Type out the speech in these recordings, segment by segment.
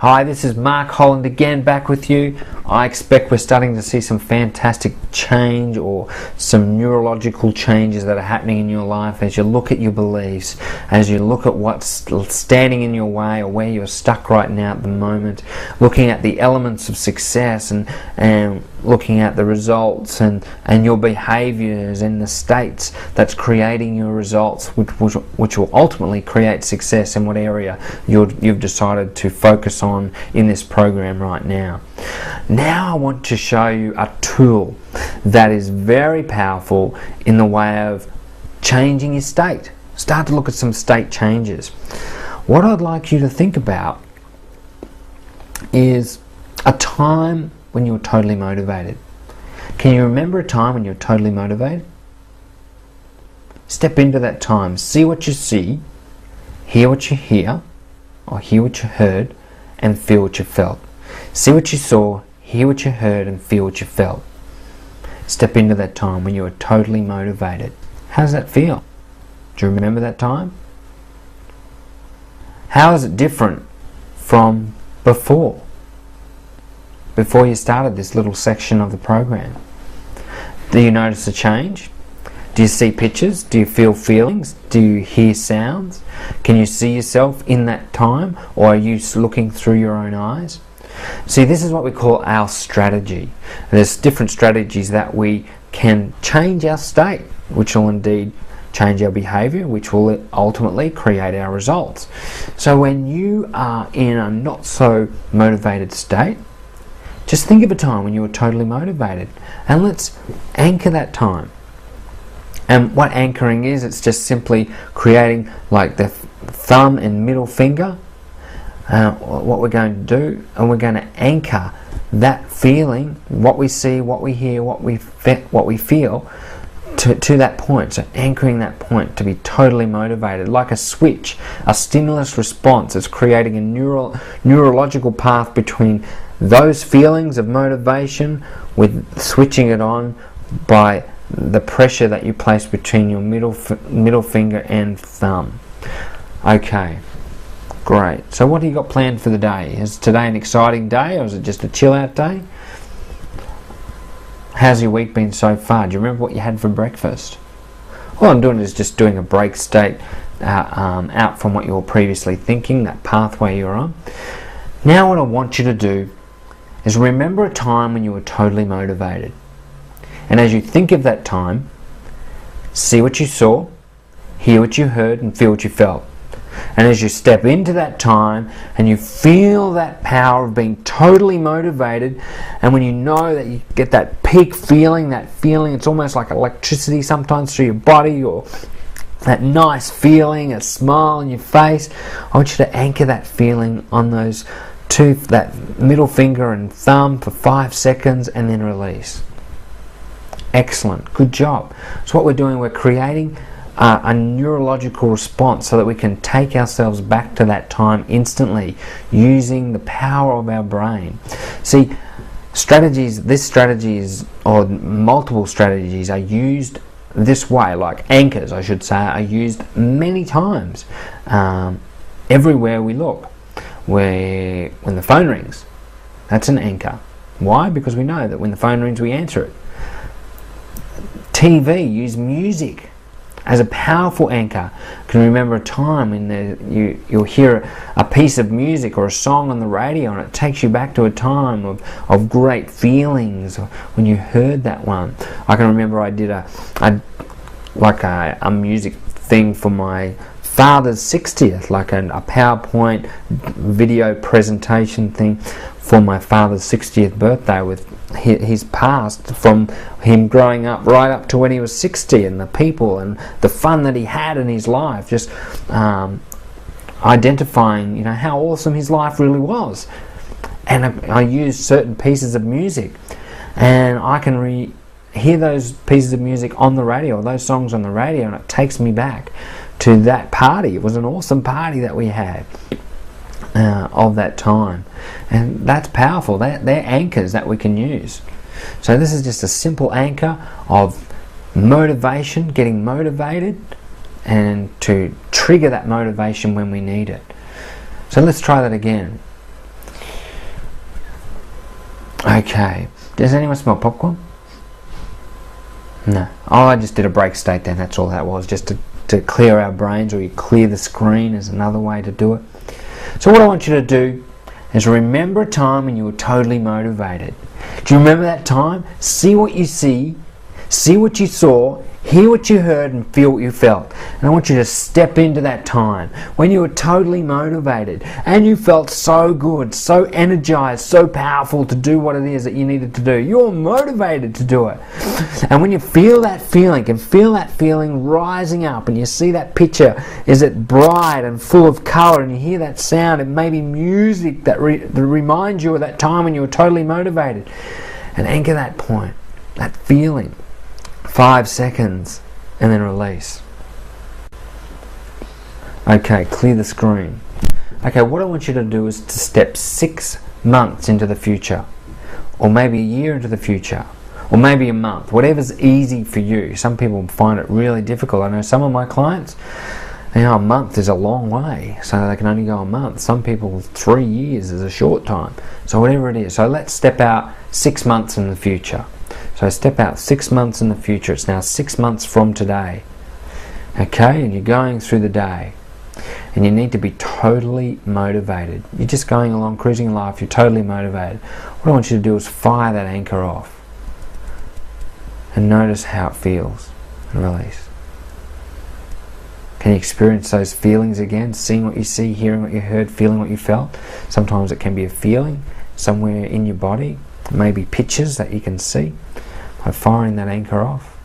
Hi, this is Mark Holland again, back with you. I expect we're starting to see some fantastic change or some neurological changes that are happening in your life as you look at your beliefs, as you look at what's standing in your way or where you're stuck right now at the moment, looking at the elements of success and looking at the results and your behaviors and the states that's creating your results, which will ultimately create success in what area you've decided to focus on in this program right now. Now I want to show you a tool that is very powerful in the way of changing your state. Start to look at some state changes. What I'd like you to think about is a time when you were totally motivated. Can you remember a time when you were totally motivated? Step into that time. See what you see, hear what you hear, or hear what you heard, and feel what you felt. See what you saw, hear what you heard, and feel what you felt. Step into that time when you were totally motivated. How does that feel? Do you remember that time? How is it different from before you started this little section of the program? Do you notice a change? Do you see pictures? Do you feel feelings? Do you hear sounds? Can you see yourself in that time, or are you looking through your own eyes? See, this is what we call our strategy. There's different strategies that we can change our state, which will indeed change our behavior, which will ultimately create our results. So when you are in a not so motivated state, just think of a time when you were totally motivated, and let's anchor that time. And what anchoring is, it's just simply creating like the thumb and middle finger. What we're going to do, and we're going to anchor that feeling, what we see, what we hear, what we feel, to that point. So anchoring that point to be totally motivated, like a switch, a stimulus response. It's creating a neurological path between those feelings of motivation with switching it on by the pressure that you place between your middle finger and thumb. Okay, great. So what do you got planned for the day? Is today an exciting day, or is it just a chill out day? How's your week been so far? Do you remember what you had for breakfast? All I'm doing is just doing a break state out from what you were previously thinking, that pathway you're on. Now what I want you to do is remember a time when you were totally motivated. And as you think of that time, see what you saw, hear what you heard, and feel what you felt. And as you step into that time and you feel that power of being totally motivated, and when you know that you get that peak feeling, it's almost like electricity sometimes through your body, or that nice feeling, a smile on your face, I want you to anchor that feeling on those that middle finger and thumb for 5 seconds, and then release. Excellent, good job. So what we're doing, we're creating a neurological response so that we can take ourselves back to that time instantly using the power of our brain. See, this strategies or multiple strategies are used this way, like anchors I should say, are used many times everywhere we look. When the phone rings, that's an anchor. Why? Because we know that when the phone rings we answer it. TV, use music as a powerful anchor. Can you remember a time when you'll hear a piece of music or a song on the radio, and it takes you back to a time of great feelings when you heard that one? I can remember I did a music thing for my father's 60th, like a PowerPoint video presentation thing for my father's 60th birthday, with his past from him growing up right up to when he was 60, and the people and the fun that he had in his life, just identifying how awesome his life really was. And I used certain pieces of music, and I can hear those pieces of music on the radio, or those songs on the radio, and it takes me back to that party. It was an awesome party that we had of that time, and that's powerful. They're anchors that we can use. So this is just a simple anchor of motivation, getting motivated, and to trigger that motivation when we need it. So let's try that again. Okay, does anyone smell popcorn? No. Oh, I just did a break state then, that's all that was, just to clear our brains, or you clear the screen is another way to do it. So what I want you to do is remember a time when you were totally motivated. Do you remember that time? See what you see what you saw, hear what you heard, and feel what you felt. And I want you to step into that time when you were totally motivated and you felt so good, so energized, so powerful to do what it is that you needed to do. You're motivated to do it. And when you feel that feeling, can feel that feeling rising up, and you see that picture, is it bright and full of color, and you hear that sound, it may be music that reminds you of that time when you were totally motivated. And anchor that point, that feeling. 5 seconds, and then release. Okay, clear the screen. Okay, what I want you to do is to step 6 months into the future, or maybe a year into the future, or maybe a month, whatever's easy for you. Some people find it really difficult. I know some of my clients, a month is a long way, so they can only go a month. Some people, 3 years is a short time. So whatever it is. So let's step out 6 months in the future. So step out 6 months in the future. It's now 6 months from today. Okay, and you're going through the day. And you need to be totally motivated. You're just going along, cruising in life, you're totally motivated. What I want you to do is fire that anchor off. And notice how it feels. And release. Can you experience those feelings again? Seeing what you see, hearing what you heard, feeling what you felt. Sometimes it can be a feeling somewhere in your body. Maybe pictures that you can see. By firing that anchor off.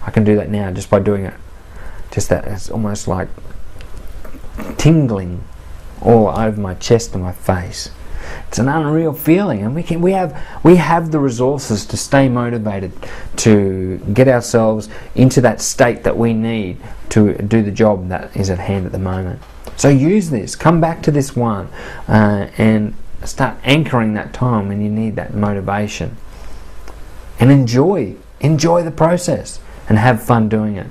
I can do that now just by doing it. Just that, it's almost like tingling all over my chest and my face. It's an unreal feeling, and we have the resources to stay motivated, to get ourselves into that state that we need to do the job that is at hand at the moment. So use this. Come back to this one and start anchoring that time when you need that motivation. And enjoy the process and have fun doing it.